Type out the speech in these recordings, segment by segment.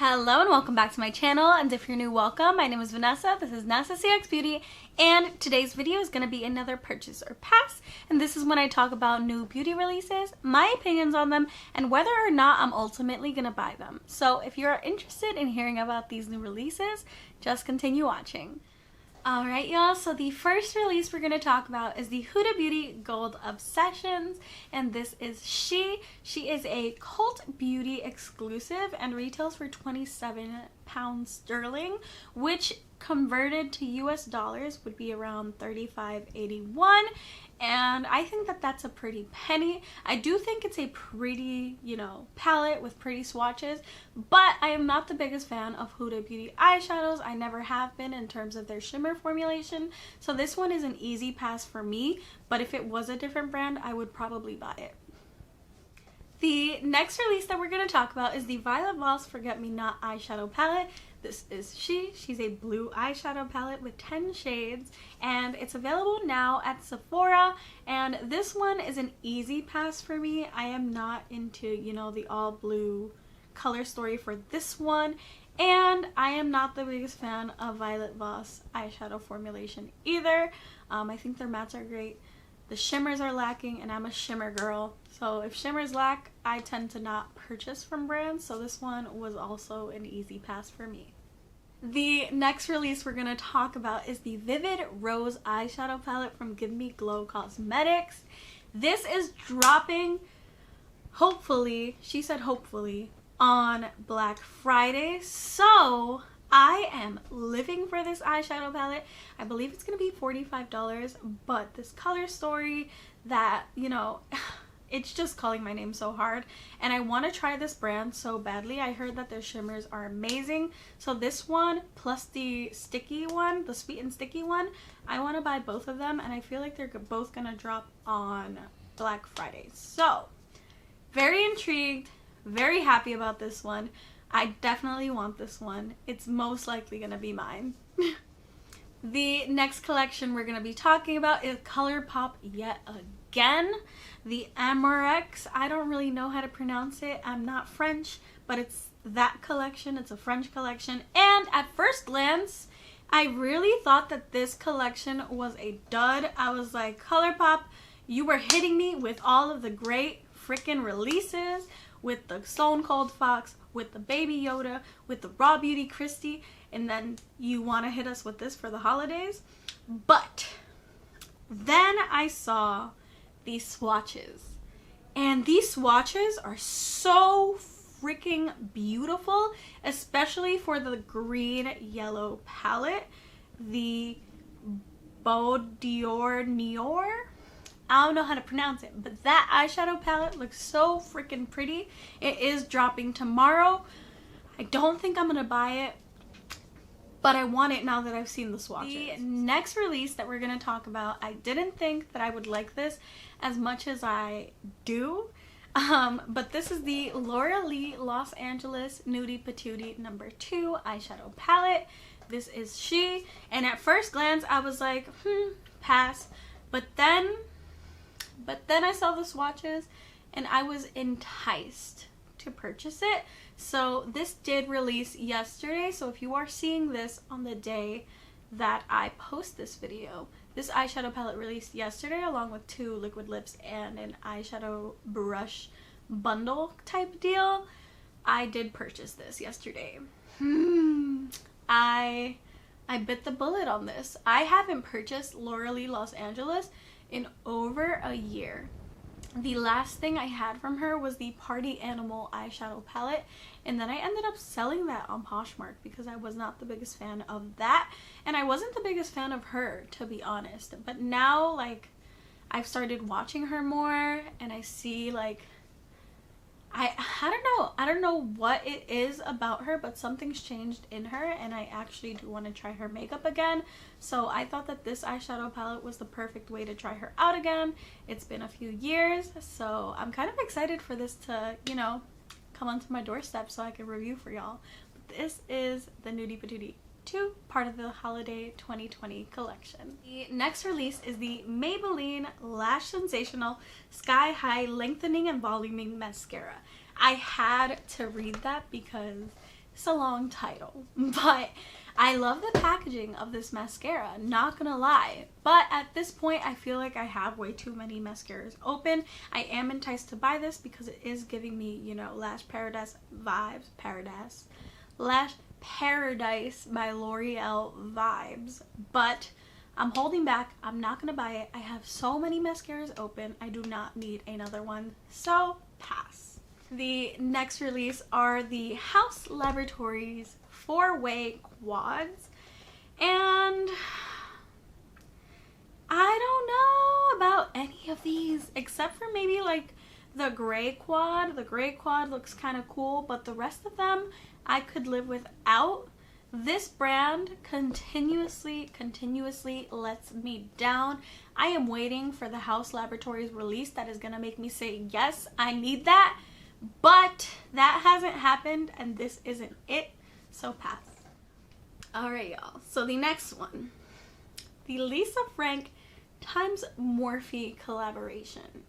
Hello and welcome back to my channel, and if you're new, welcome. My name is Vanessa, this is Nasa CX Beauty, and today's video is going to be another purchase or pass, and this is when I talk about new beauty releases, my opinions on them, and whether or not I'm ultimately going to buy them. So if you're interested in hearing about these new releases, just continue watching. Alright y'all, so the first release we're going to talk about is the Huda Beauty Gold Obsessions, and this is She. She is a cult beauty exclusive and retails for £27 sterling, which converted to US dollars would be around $35.81, and I think that that's a pretty penny. I do think it's a pretty, palette with pretty swatches, but I am not the biggest fan of Huda Beauty eyeshadows. I never have been in terms of their shimmer formulation, so this one is an easy pass for me, but if it was a different brand, I would probably buy it. The next release that we're going to talk about is the Violet Voss Forget Me Not eyeshadow palette. This is She. She's a blue eyeshadow palette with 10 shades, and it's available now at Sephora, and this one is an easy pass for me. I am not into, the all blue color story for this one, and I am not the biggest fan of Violet Voss eyeshadow formulation either. I think their mattes are great. The shimmers are lacking, and I'm a shimmer girl, so if shimmers lack, I tend to not purchase from brands, so this one was also an easy pass for me. The next release we're going to talk about is the Vivid Rose eyeshadow palette from Give Me Glow Cosmetics. This is dropping, hopefully, she said hopefully, on Black Friday, so I am living for this eyeshadow palette. I believe it's going to be $45, but this color story that, it's just calling my name so hard, and I want to try this brand so badly. I heard that their shimmers are amazing, so this one plus the sticky one, the sweet and sticky one, I want to buy both of them, and I feel like they're both going to drop on Black Friday. So, very intrigued, very happy about this one. I definitely want this one. It's most likely going to be mine. The next collection we're going to be talking about is Colourpop yet again. The Amoureux. I don't really know how to pronounce it. I'm not French, but it's that collection. It's a French collection. And at first glance, I really thought that this collection was a dud. I was like, Colourpop, you were hitting me with all of the great freaking releases, with the Stone Cold Fox, with the Baby Yoda, with the Raw Beauty Christie, and then you want to hit us with this for the holidays. But then I saw these swatches, and these swatches are so freaking beautiful, especially for the green yellow palette, the Beau Dior Nior. I don't know how to pronounce it, but that eyeshadow palette looks so freaking pretty. It is dropping tomorrow. I don't think I'm gonna buy it, but I want it now that I've seen the swatches. The next release that we're gonna talk about, I didn't think that I would like this as much as I do, but this is the Lee Los Angeles Nudie Patootie No. 2 eyeshadow palette. This is She, and at first glance I was like, pass, but then I saw the swatches and I was enticed to purchase it. So this did release yesterday, so if you are seeing this on the day that I post this video, this eyeshadow palette released yesterday along with 2 liquid lips and an eyeshadow brush bundle type deal. I did purchase this yesterday. I bit the bullet on this. I haven't purchased Lee Los Angeles in over a year. The last thing I had from her was the Party Animal eyeshadow palette, and then I ended up selling that on Poshmark because I was not the biggest fan of that, and I wasn't the biggest fan of her, to be honest. But now, like, I've started watching her more, and I see, like, I don't know what it is about her, but something's changed in her, and I actually do want to try her makeup again. So I thought that this eyeshadow palette was the perfect way to try her out again. It's been a few years, so I'm kind of excited for this to, come onto my doorstep so I can review for y'all. But this is the Nudie Patootie 2, part of the holiday 2020 collection. The next release is the Maybelline Lash Sensational Sky High Lengthening and Voluming Mascara. I had to read that because It's a long title, but I love the packaging of this mascara, not gonna lie. But at this point, I feel like I have way too many mascaras open. I am enticed to buy this because it is giving me, you know, Lash Paradise vibes. Lash Paradise by L'Oreal vibes. But I'm holding back. I'm not gonna buy it. I have so many mascaras open. I do not need another one. So, pass. The next release are the Haus Laboratories 4-way quads, and I don't know about any of these except for maybe like the gray quad. The gray quad looks kind of cool, but the rest of them I could live without. This brand continuously lets me down. I am waiting for the Haus Laboratories release that is gonna make me say yes, I need that, but that hasn't happened and this isn't it. So pass. Alright, y'all. So the next one. The Lisa Frank x Morphe collaboration.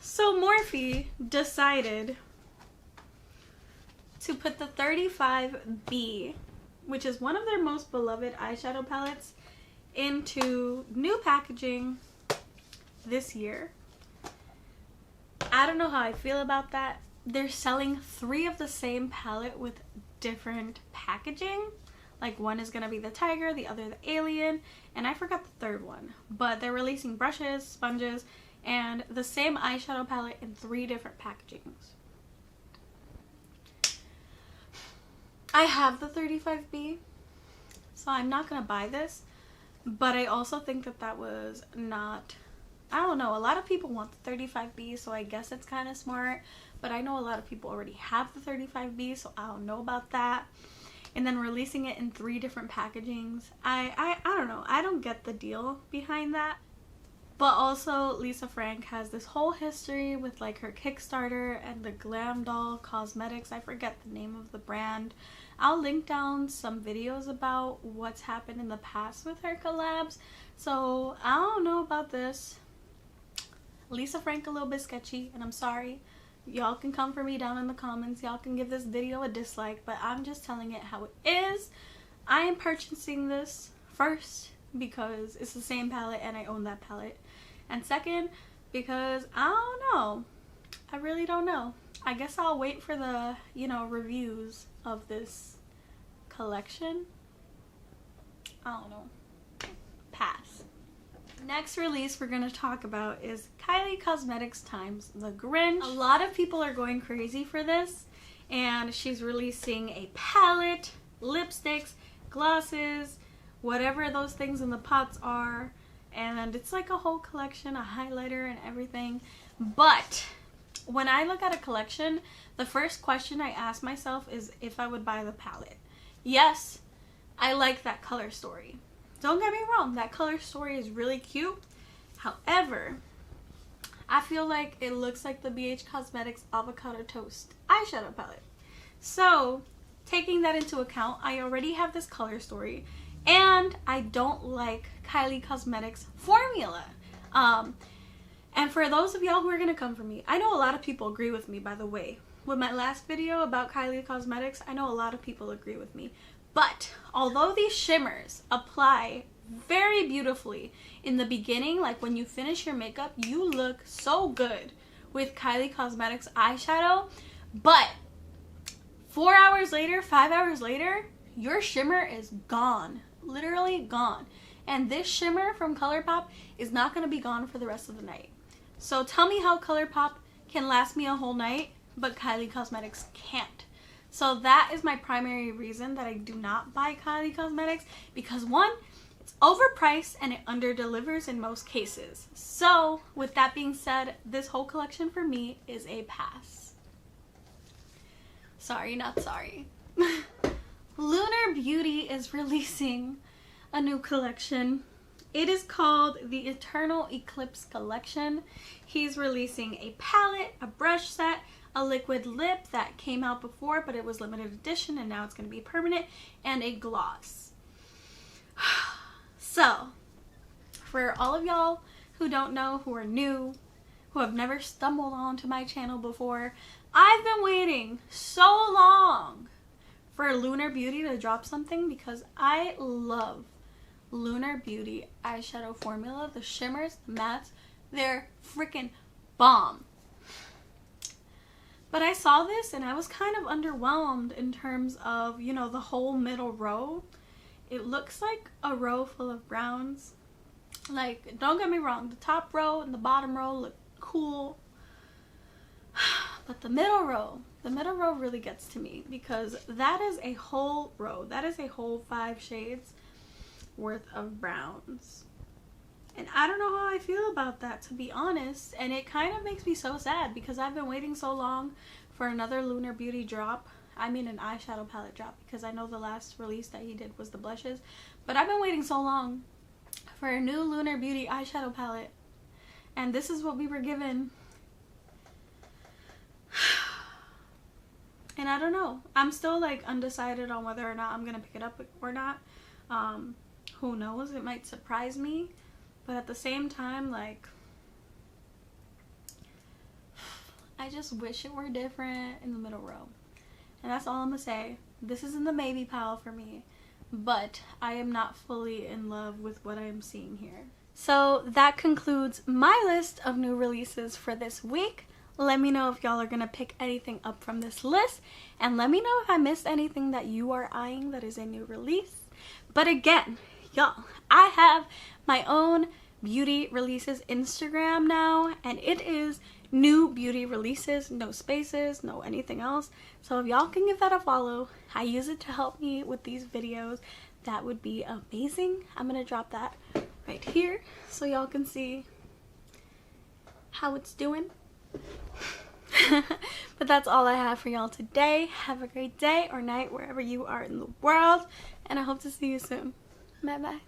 So Morphe decided to put the 35B, which is one of their most beloved eyeshadow palettes, into new packaging this year. I don't know how I feel about that. They're selling 3 of the same palette with different packaging. Like one is gonna be the tiger, the other the alien, and I forgot the third one. But they're releasing brushes, sponges, and the same eyeshadow palette in 3 different packagings. I have the 35B, so I'm not gonna buy this. But I also think that that was not, I don't know, a lot of people want the 35B, so I guess it's kind of smart. But I know a lot of people already have the 35B, so I don't know about that. And then releasing it in 3 different packagings, I don't know. I don't get the deal behind that. But also, Lisa Frank has this whole history with like her Kickstarter and the Glam Doll Cosmetics. I forget the name of the brand. I'll link down some videos about what's happened in the past with her collabs. So I don't know about this. Lisa Frank a little bit sketchy, and I'm sorry. Y'all can come for me down in the comments. Y'all can give this video a dislike, but I'm just telling it how it is. I am purchasing this first because it's the same palette and I own that palette. And second, because I don't know. I really don't know. I guess I'll wait for the, you know, reviews of this collection. I don't know. Pass. Next release we're going to talk about is Kylie Cosmetics x the Grinch. A lot of people are going crazy for this, and she's releasing a palette, lipsticks, glosses, whatever those things in the pots are, and it's like a whole collection, a highlighter and everything. But when I look at a collection, the first question I ask myself is if I would buy the palette. Yes, I like that color story. Don't get me wrong, that color story is really cute. However, I feel like it looks like the BH Cosmetics Avocado Toast eyeshadow palette. So, taking that into account, I already have this color story, and I don't like Kylie Cosmetics formula. And for those of y'all who are gonna come for me, I know a lot of people agree with me, by the way. With my last video about Kylie Cosmetics, I know a lot of people agree with me. But although these shimmers apply very beautifully in the beginning, like when you finish your makeup, you look so good with Kylie Cosmetics eyeshadow. But 4 hours later, 5 hours later, your shimmer is gone. Literally gone. And this shimmer from Colourpop is not going to be gone for the rest of the night. So tell me how Colourpop can last me a whole night, but Kylie Cosmetics can't. So that is my primary reason that I do not buy Kylie Cosmetics, because one, it's overpriced and it under-delivers in most cases. So with that being said, this whole collection for me is a pass. Sorry, not sorry. Lunar Beauty is releasing a new collection. It is called the Eternal Eclipse collection. He's releasing a palette, a brush set, a liquid lip that came out before, but it was limited edition and now it's going to be permanent, and a gloss. So, for all of y'all who don't know, who are new, who have never stumbled onto my channel before, I've been waiting so long for Lunar Beauty to drop something because I love Lunar Beauty eyeshadow formula. The shimmers, the mattes, they're freaking bomb. But I saw this and I was kind of underwhelmed in terms of, you know, the whole middle row. It looks like a row full of browns. Like, don't get me wrong, the top row and the bottom row look cool. But the middle row really gets to me because that is a whole row. That is a whole 5 shades worth of browns. And I don't know how I feel about that, to be honest. And it kind of makes me so sad because I've been waiting so long for another Lunar Beauty drop. I mean an eyeshadow palette drop, because I know the last release that he did was the blushes. But I've been waiting so long for a new Lunar Beauty eyeshadow palette. And this is what we were given. And I don't know. I'm still like undecided on whether or not I'm gonna pick it up or not. Who knows? It might surprise me. But at the same time, like, I just wish it were different in the middle row. And that's all I'm gonna say. This is in the maybe pile for me. But I am not fully in love with what I'm seeing here. So that concludes my list of new releases for this week. Let me know if y'all are gonna pick anything up from this list, and let me know if I missed anything that you are eyeing that is a new release. But again, y'all, I have my own beauty releases Instagram now, and it is New Beauty Releases, no spaces, no anything else. So if y'all can give that a follow, I use it to help me with these videos. That would be amazing. I'm gonna drop that right here so y'all can see how it's doing. But that's all I have for y'all today. Have a great day or night wherever you are in the world, and I hope to see you soon. Bye bye.